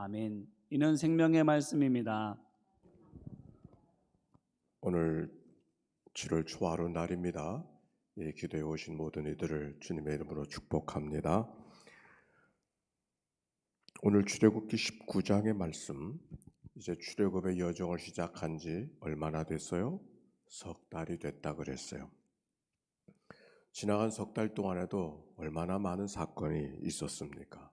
아멘. 이는 생명의 말씀입니다. 오늘 7월 초하루 날입니다. 이 기도에 오신 모든 이들을 주님의 이름으로 축복합니다. 오늘 출애굽기 19장의 말씀, 이제 출애굽의 여정을 시작한 지 얼마나 됐어요? 석 달이 됐다 그랬어요. 지나간 석 달 동안에도 얼마나 많은 사건이 있었습니까?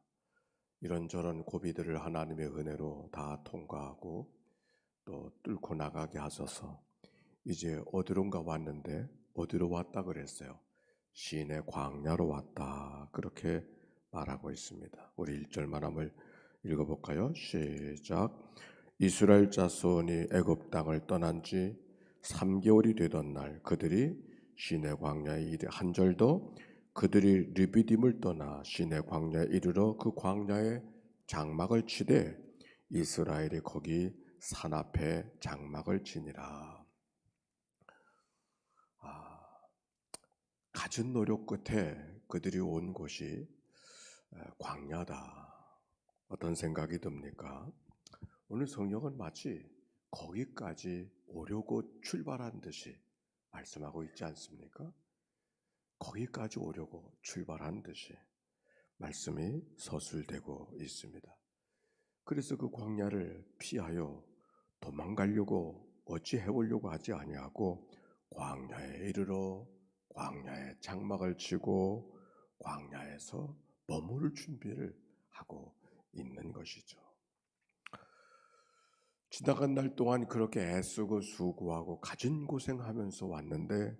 이런저런 고비들을 하나님의 은혜로 다 통과하고 또 뚫고 나가게 하셔서 이제 어디론가 왔는데, 어디로 왔다 그랬어요? 시인의 광야로 왔다, 그렇게 말하고 있습니다. 우리 1절만 한번 읽어볼까요? 시작. 이스라엘 자손이 애굽 땅을 떠난 지 3개월이 되던 날 그들이 시내 광야에 이르 한 절도 그들이 르비딤을 떠나 시내 광야에 이르러 그 광야에 장막을 치되 이스라엘이 거기 산 앞에 장막을 치니라. 갖은 노력 끝에 그들이 온 곳이 광야다. 어떤 생각이 듭니까? 오늘 성경은 마치 거기까지 오려고 출발한 듯이 말씀하고 있지 않습니까? 거기까지 오려고 출발한 듯이 말씀이 서술되고 있습니다. 그래서 그 광야를 피하여 도망가려고 어찌 해오려고 하지 아니하고 광야에 이르러 광야에 장막을 치고 광야에서 머무를 준비를 하고 있는 것이죠. 지나간 날 동안 그렇게 애쓰고 수고하고 갖은 고생하면서 왔는데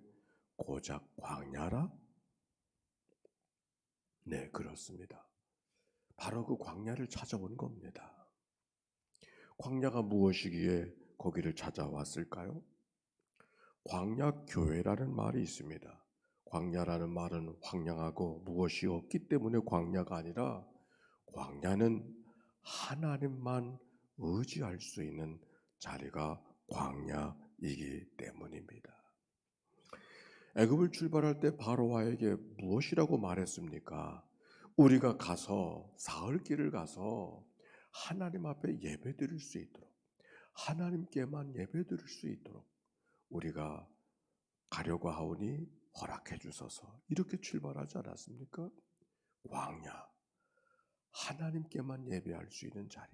고작 광야라? 네, 그렇습니다. 바로 그 광야를 찾아온 겁니다. 광야가 무엇이기에 거기를 찾아왔을까요? 광야 교회라는 말이 있습니다. 광야라는 말은 황량하고 무엇이 없기 때문에 광야가 아니라 광야는 하나님만 의지할 수 있는 자리가 광야이기 때문입니다. 애굽을 출발할 때 바로와에게 무엇이라고 말했습니까? 우리가 가서 사흘길을 가서 하나님 앞에 예배드릴 수 있도록, 하나님께만 예배드릴 수 있도록 우리가 가려고 하오니 허락해 주소서, 이렇게 출발하지 않았습니까? 광야, 하나님께만 예배할 수 있는 자리,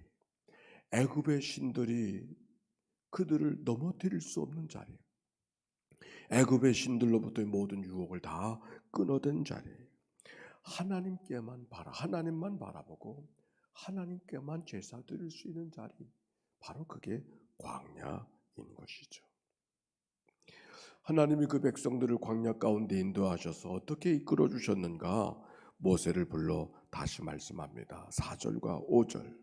애굽의 신들이 그들을 넘어뜨릴 수 없는 자리, 애굽의 신들로부터의 모든 유혹을 다 끊어든 자리, 하나님만 바라보고 하나님께만 제사 드릴 수 있는 자리, 바로 그게 광야인 것이죠. 하나님이 그 백성들을 광야 가운데 인도하셔서 어떻게 이끌어 주셨는가? 모세를 불러 다시 말씀합니다. 4절과 5절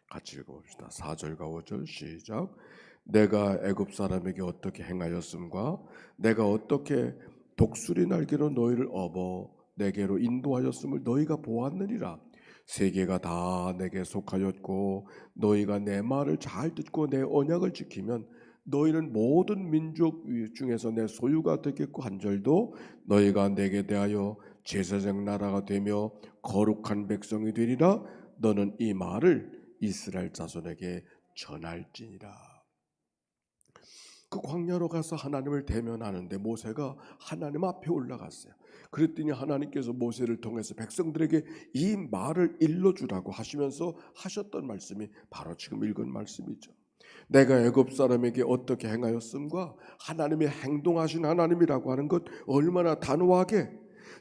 같이 읽어봅시다. 4절과 5절 시작. 내가 애굽 사람에게 어떻게 행하였음과 내가 어떻게 독수리 날개로 너희를 업어 내게로 인도하였음을 너희가 보았느니라. 세계가 다 내게 속하였고 너희가 내 말을 잘 듣고 내 언약을 지키면 너희는 모든 민족 중에서 내 소유가 되겠고 한절도 너희가 내게 대하여 제사장 나라가 되며 거룩한 백성이 되리라. 너는 이 말을 이스라엘 자손에게 전할지니라. 그 광야로 가서 하나님을 대면하는데 모세가 하나님 앞에 올라갔어요. 그랬더니 하나님께서 모세를 통해서 백성들에게 이 말을 일러주라고 하시면서 하셨던 말씀이 바로 지금 읽은 말씀이죠. 내가 애굽 사람에게 어떻게 행하였음과 하나님의 행동하신 하나님이라고 하는 것 얼마나 단호하게,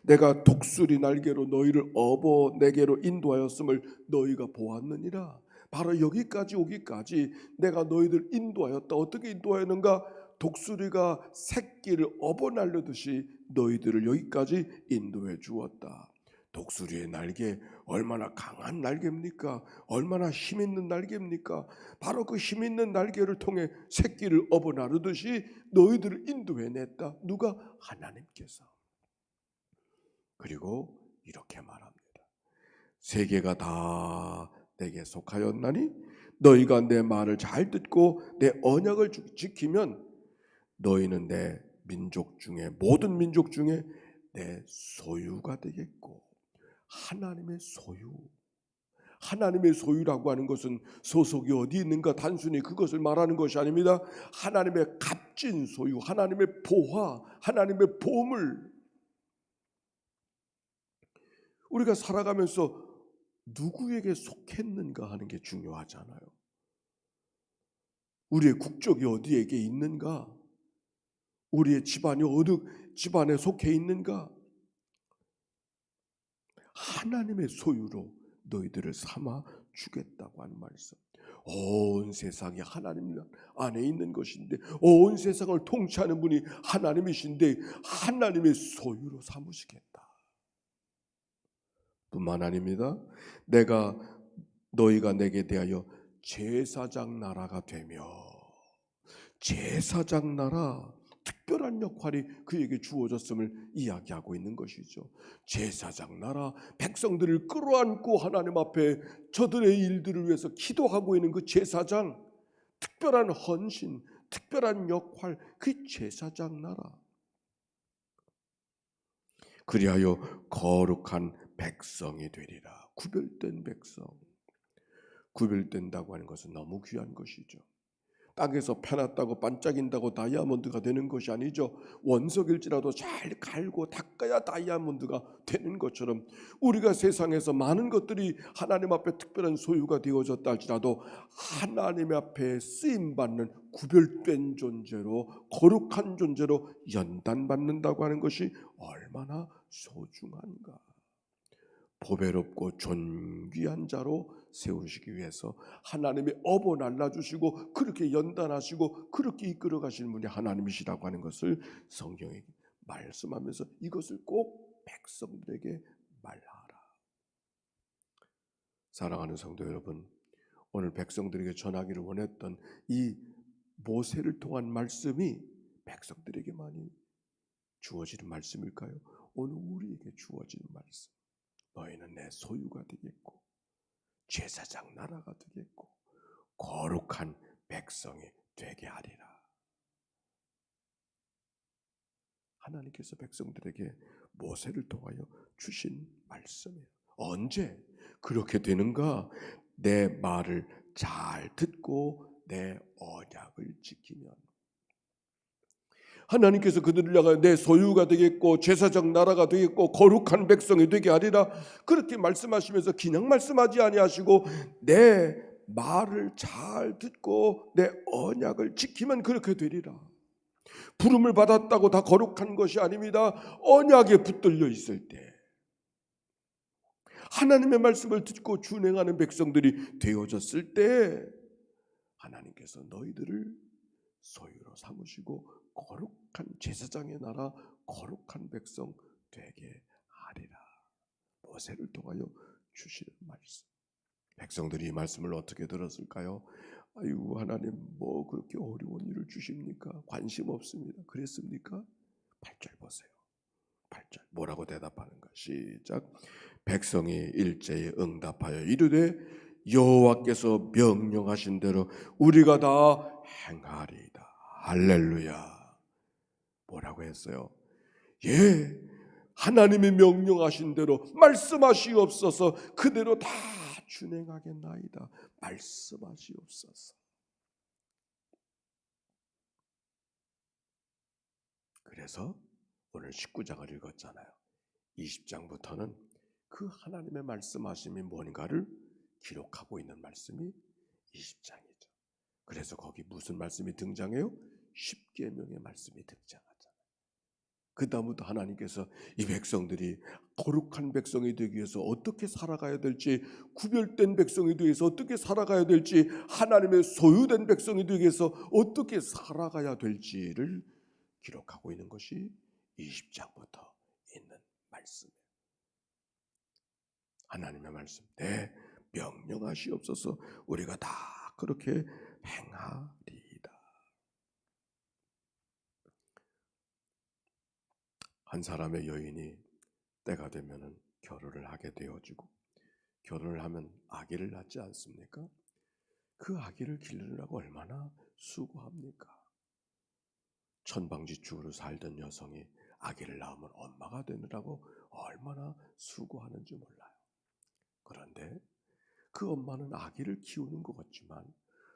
내가 독수리 날개로 너희를 업어 내게로 인도하였음을 너희가 보았느니라. 바로 여기까지 오기까지 내가 너희들 인도하였다. 어떻게 인도하였는가? 독수리가 새끼를 업어 날르듯이 너희들을 여기까지 인도해 주었다. 독수리의 날개, 얼마나 강한 날개입니까? 얼마나 힘 있는 날개입니까? 바로 그 힘 있는 날개를 통해 새끼를 업어 나르듯이 너희들을 인도해냈다. 누가? 하나님께서. 그리고 이렇게 말합니다. 세계가 다 내게 속하였나니 너희가 내 말을 잘 듣고 내 언약을 지키면 너희는 내 민족 중에, 모든 민족 중에 내 소유가 되겠고, 하나님의 소유, 하나님의 소유라고 하는 것은 소속이 어디 있는가 단순히 그것을 말하는 것이 아닙니다. 하나님의 값진 소유, 하나님의 보화, 하나님의 보물. 우리가 살아가면서 누구에게 속했는가 하는 게 중요하잖아요. 우리의 국적이 어디에게 있는가? 우리의 집안이 어느 집안에 속해 있는가? 하나님의 소유로 너희들을 삼아 주겠다고 하는 말씀. 온 세상이 하나님 안에 있는 것인데, 온 세상을 통치하는 분이 하나님이신데 하나님의 소유로 삼으시겠다. 뿐만 아닙니다. 너희가 내게 대하여 제사장 나라가 되며, 제사장 나라, 특별한 역할이 그에게 주어졌음을 이야기하고 있는 것이죠. 제사장 나라, 백성들을 끌어안고 하나님 앞에 저들의 일들을 위해서 기도하고 있는 그 제사장, 특별한 헌신, 특별한 역할, 그 제사장 나라. 그리하여 거룩한 백성이 되리라. 구별된 백성. 구별된다고 하는 것은 너무 귀한 것이죠. 땅에서 펴놨다고 반짝인다고 다이아몬드가 되는 것이 아니죠. 원석일지라도 잘 갈고 닦아야 다이아몬드가 되는 것처럼 우리가 세상에서 많은 것들이 하나님 앞에 특별한 소유가 되어졌다 할지라도 하나님 앞에 쓰임받는 구별된 존재로, 거룩한 존재로 연단받는다고 하는 것이 얼마나 소중한가. 보배롭고 존귀한 자로 세우시기 위해서 하나님의 업어 날라주시고 그렇게 연단하시고 그렇게 이끌어 가시는 분이 하나님이시라고 하는 것을 성경에 말씀하면서 이것을 꼭 백성들에게 말하라. 사랑하는 성도 여러분, 오늘 백성들에게 전하기를 원했던 이 모세를 통한 말씀이 백성들에게만이 주어지는 말씀일까요? 오늘 우리에게 주어지는 말씀. 너희는 내 소유가 되겠고 제사장 나라가 되겠고 거룩한 백성이 되게 하리라. 하나님께서 백성들에게 모세를 통하여 주신 말씀이에요. 언제 그렇게 되는가? 내 말을 잘 듣고 내 언약을 지키면. 하나님께서 그들을 향하여 내 소유가 되겠고 제사장 나라가 되겠고 거룩한 백성이 되게 하리라. 그렇게 말씀하시면서 그냥 말씀하지 아니하시고 내 말을 잘 듣고 내 언약을 지키면 그렇게 되리라. 부름을 받았다고 다 거룩한 것이 아닙니다. 언약에 붙들려 있을 때, 하나님의 말씀을 듣고 준행하는 백성들이 되어졌을 때 하나님께서 너희들을 소유로 삼으시고 거룩한 제사장의 나라, 거룩한 백성 되게 하리라. 모세를 통하여 주시는 말씀. 백성들이 이 말씀을 어떻게 들었을까요? 아이고 하나님 뭐 그렇게 어려운 일을 주십니까? 관심 없습니다. 그랬습니까? 8절 보세요. 8절 뭐라고 대답하는가? 시작. 백성이 일제에 응답하여 이르되 여호와께서 명령하신 대로 우리가 다 행하리이다. 할렐루야. 뭐라고 했어요? 예, 하나님이 명령하신 대로 말씀하시옵소서. 그대로 다 준행하겠나이다. 말씀하시옵소서. 그래서 오늘 19장을 읽었잖아요. 20장부터는 그 하나님의 말씀하심이 뭔가를 기록하고 있는 말씀이 20장이죠. 그래서 거기 무슨 말씀이 등장해요? 십계명의 말씀이 등장하잖아요. 그 다음부터 하나님께서 이 백성들이 거룩한 백성이 되기 위해서 어떻게 살아가야 될지, 구별된 백성이 되기 위해서 어떻게 살아가야 될지, 하나님의 소유된 백성이 되기 위해서 어떻게 살아가야 될지를 기록하고 있는 것이 20장부터 있는 말씀이에요. 하나님의 말씀, 네, 명령하시옵소서. 우리가 다 그렇게 행하리이다. 한 사람의 여인이 때가 되면은 결혼을 하게 되어지고, 결혼을 하면 아기를 낳지 않습니까? 그 아기를 기르느라고 얼마나 수고합니까? 천방지축으로 살던 여성이 아기를 낳으면 엄마가 되느라고 얼마나 수고하는지 몰라요. 그런데 그 엄마는 아기를 키우는 것 같지만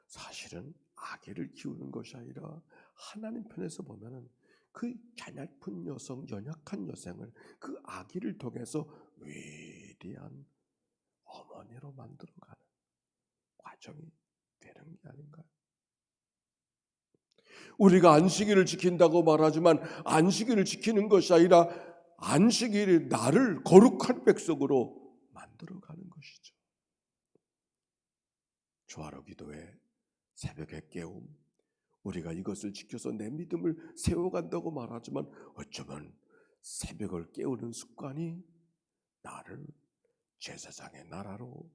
사실은 아기를 키우는 것이 아니라 하나님 편에서 보면은 그 가냘픈 여성, 연약한 여성을 그 아기를 통해서 위대한 어머니로 만들어가는 과정이 되는 게 아닌가요? 우리가 안식일을 지킨다고 말하지만 안식일을 지키는 것이 아니라 안식일이 나를 거룩한 백성으로 만들어가는 것이죠. 주하로 기도회, 새벽의 깨움, 우리가 이것을 지켜서 내 믿음을 세워간다고 말하지만 어쩌면 새벽을 깨우는 습관이 나를 제사장의 나라로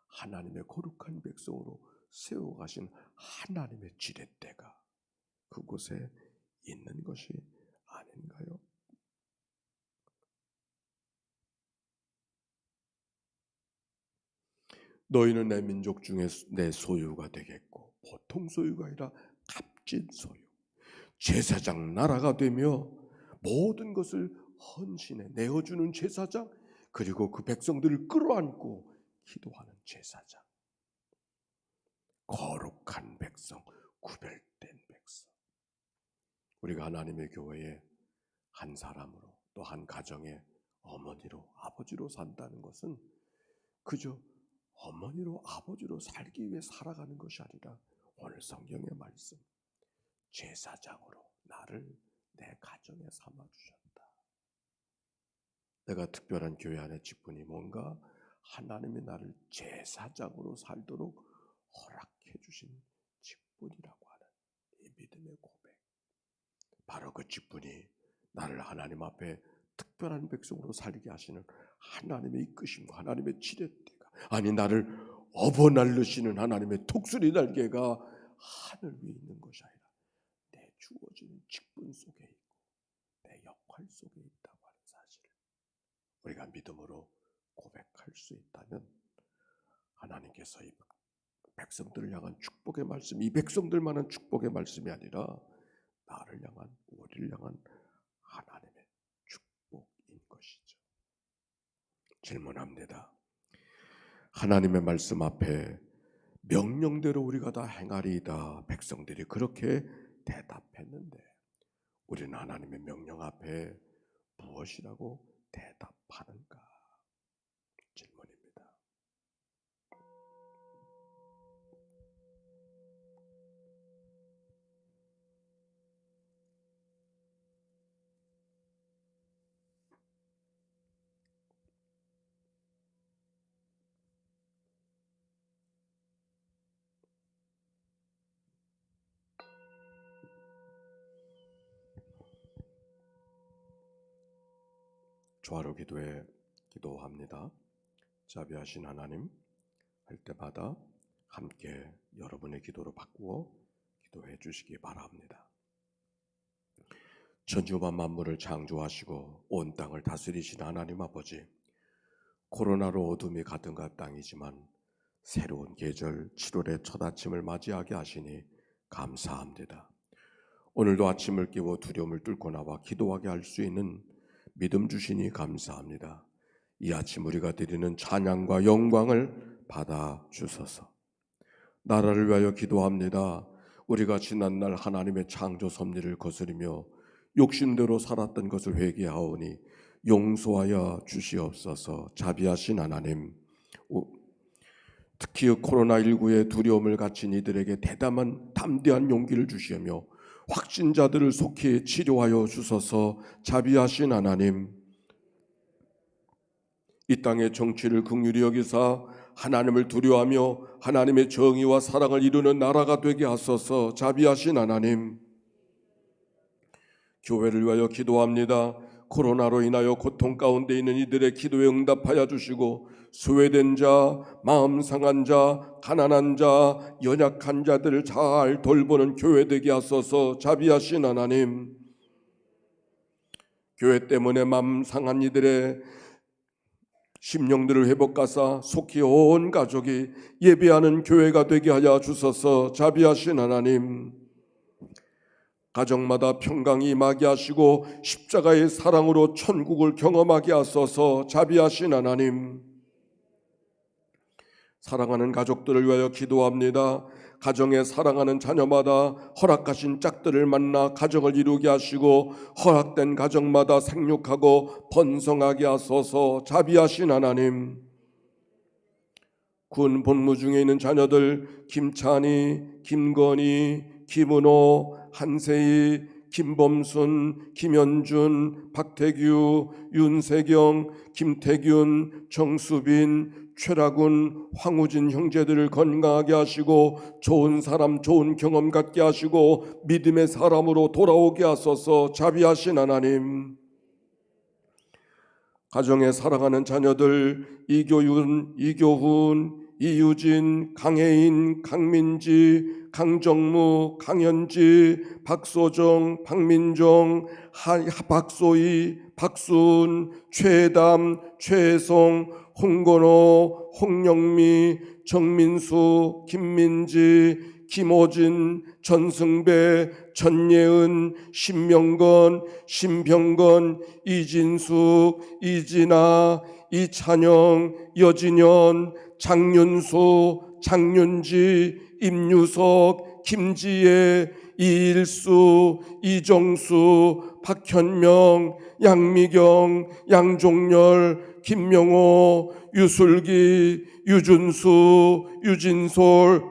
하나님의 거룩한 백성으로 세워가신 하나님의 지렛대가 그곳에 있는 것이 아닌가요? 너희는 내 민족 중에 내 소유가 되겠고, 보통 소유가 아니라 값진 소유, 제사장 나라가 되며 모든 것을 헌신해 내어주는 제사장, 그리고 그 백성들을 끌어안고 기도하는 제사장, 거룩한 백성, 구별된 백성. 우리가 하나님의 교회에 한 사람으로, 또 한 가정의 어머니로, 아버지로 산다는 것은 그저 어머니로, 아버지로 살기 위해 살아가는 것이 아니라 오늘 성경의 말씀, 제사장으로 나를 내 가정에 삼아주셨다. 내가 특별한 교회 안의 직분이 뭔가 하나님이 나를 제사장으로 살도록 허락해 주신 직분이라고 하는 이 믿음의 고백, 바로 그 직분이 나를 하나님 앞에 특별한 백성으로 살게 하시는 하나님의 이끄심과 하나님의 지렛대가, 아니 나를 업어날르시는 하나님의 독수리 날개가 하늘 위에 있는 것이 아니라 내 주어지는 직분 속에 있고 내 역할 속에 있다고 하는 사실을 우리가 믿음으로 고백할 수 있다면, 하나님께서 이 백성들을 향한 축복의 말씀, 이 백성들만한 축복의 말씀이 아니라 나를 향한, 우리를 향한 하나님의 축복인 것이죠. 질문합니다. 하나님의 말씀 앞에 명령대로 우리가 다 행하리이다, 백성들이 그렇게 대답했는데 우리는 하나님의 명령 앞에 무엇이라고 대답하는가? 질문입니다. 조화로 기도에 기도합니다. 자비하신 하나님, 할 때마다 함께 여러분의 기도로 바꾸어 기도해 주시기 바랍니다. 천지와 만물을 창조하시고 온 땅을 다스리신 하나님 아버지, 코로나로 어둠이 가득한 땅이지만 새로운 계절 7월의 첫 아침을 맞이하게 하시니 감사합니다. 오늘도 아침을 깨워 두려움을 뚫고 나와 기도하게 할 수 있는 믿음 주시니 감사합니다. 이 아침 우리가 드리는 찬양과 영광을 받아 주소서. 나라를 위하여 기도합니다. 우리가 지난날 하나님의 창조 섭리를 거스리며 욕심대로 살았던 것을 회개하오니 용서하여 주시옵소서. 자비하신 하나님, 특히 코로나19의 두려움을 갖춘 이들에게 대담한 담대한 용기를 주시며 확진자들을 속히 치료하여 주소서. 자비하신 하나님, 이 땅의 정치를 긍휼히 여기사 하나님을 두려워하며 하나님의 정의와 사랑을 이루는 나라가 되게 하소서. 자비하신 하나님, 교회를 위하여 기도합니다. 코로나로 인하여 고통 가운데 있는 이들의 기도에 응답하여 주시고 소외된 자, 마음 상한 자, 가난한 자, 연약한 자들을 잘 돌보는 교회 되게 하소서. 자비하신 하나님, 교회 때문에 마음 상한 이들의 심령들을 회복하사 속히 온 가족이 예배하는 교회가 되게 하여 주소서. 자비하신 하나님, 가정마다 평강이 임하게 하시고 십자가의 사랑으로 천국을 경험하게 하소서. 자비하신 하나님, 사랑하는 가족들을 위하여 기도합니다. 가정에 사랑하는 자녀마다 허락하신 짝들을 만나 가정을 이루게 하시고 허락된 가정마다 생육하고 번성하게 하소서. 자비하신 하나님, 군 복무 중에 있는 자녀들 김찬희, 김건희, 김은호, 한세희, 김범순, 김현준, 박태규, 윤세경, 김태균, 정수빈, 최라군, 황우진 형제들을 건강하게 하시고 좋은 사람, 좋은 경험 갖게 하시고 믿음의 사람으로 돌아오게 하소서. 자비하신 하나님, 가정에 사랑하는 자녀들 이교윤, 이교훈, 이유진, 강혜인, 강민지, 강정무, 강현지, 박소정, 박민정, 박소희, 박수은, 최담, 최혜성, 홍건호, 홍영미, 정민수, 김민지, 김호진, 전승배, 전예은, 신명건, 신병건, 이진숙, 이진아, 이찬영, 여진현, 장윤수, 장윤지, 임유석, 김지혜, 이일수, 이정수, 박현명, 양미경, 양종열, 김명호, 유슬기, 유준수, 유진솔,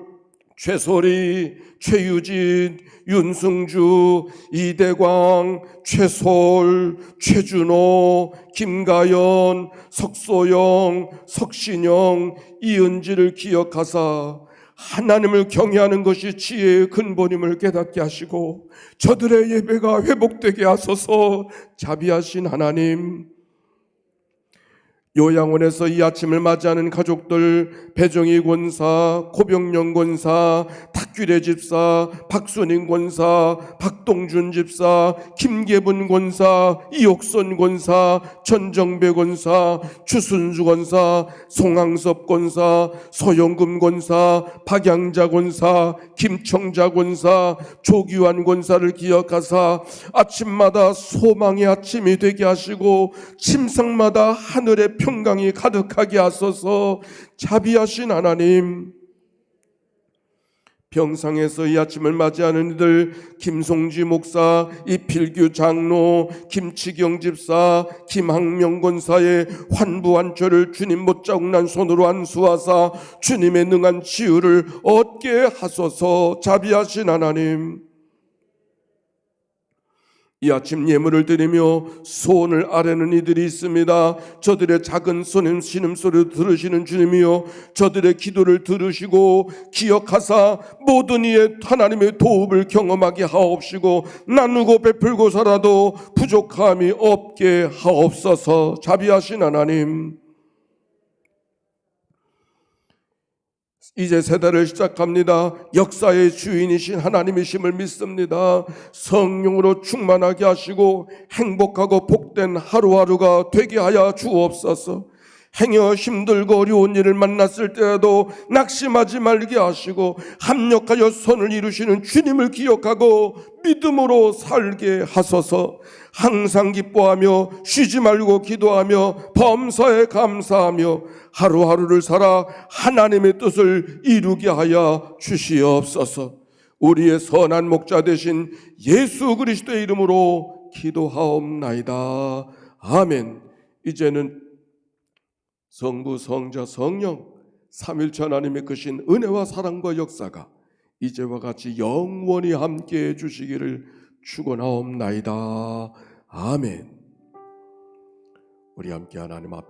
최소리, 최유진, 윤승주, 이대광, 최솔, 최준호, 김가연, 석소영, 석신영, 이은지를 기억하사 하나님을 경외하는 것이 지혜의 근본임을 깨닫게 하시고 저들의 예배가 회복되게 하소서. 자비하신 하나님, 요양원에서 이 아침을 맞이하는 가족들 배정희 권사, 고병영 권사, 탁규래 집사, 박순인 권사, 박동준 집사, 김계분 권사, 이옥선 권사, 전정배 권사, 추순주 권사, 송항섭 권사, 서영금 권사, 박양자 권사, 김청자 권사, 조규환 권사를 기억하사 아침마다 소망의 아침이 되게 하시고 침상마다 하늘의 평강이 가득하게 하소서. 자비하신 하나님, 병상에서 이 아침을 맞이하는 이들 김송지 목사, 이필규 장로, 김치경 집사, 김학명 권사의 환부한초를 주님 못자국난 손으로 안수하사 주님의 능한 치유를 얻게 하소서. 자비하신 하나님, 이 아침 예물을 드리며 소원을 아뢰는 이들이 있습니다. 저들의 작은 신음소리를 들으시는 주님이여, 저들의 기도를 들으시고 기억하사 모든 이의 하나님의 도움을 경험하게 하옵시고 나누고 베풀고 살아도 부족함이 없게 하옵소서. 자비하신 하나님, 이제 세대를 시작합니다. 역사의 주인이신 하나님이심을 믿습니다. 성령으로 충만하게 하시고 행복하고 복된 하루하루가 되게 하여 주옵소서. 행여 힘들고 어려운 일을 만났을 때라도 낙심하지 말게 하시고 합력하여 선을 이루시는 주님을 기억하고 믿음으로 살게 하소서. 항상 기뻐하며 쉬지 말고 기도하며 범사에 감사하며 하루하루를 살아 하나님의 뜻을 이루게 하여 주시옵소서. 우리의 선한 목자 되신 예수 그리스도의 이름으로 기도하옵나이다. 아멘. 이제는 성부, 성자, 성령 삼일체 하나님의 크신 은혜와 사랑과 역사가 이제와 같이 영원히 함께해 주시기를 축원하옵나이다. 아멘. 우리 함께 하나님 앞에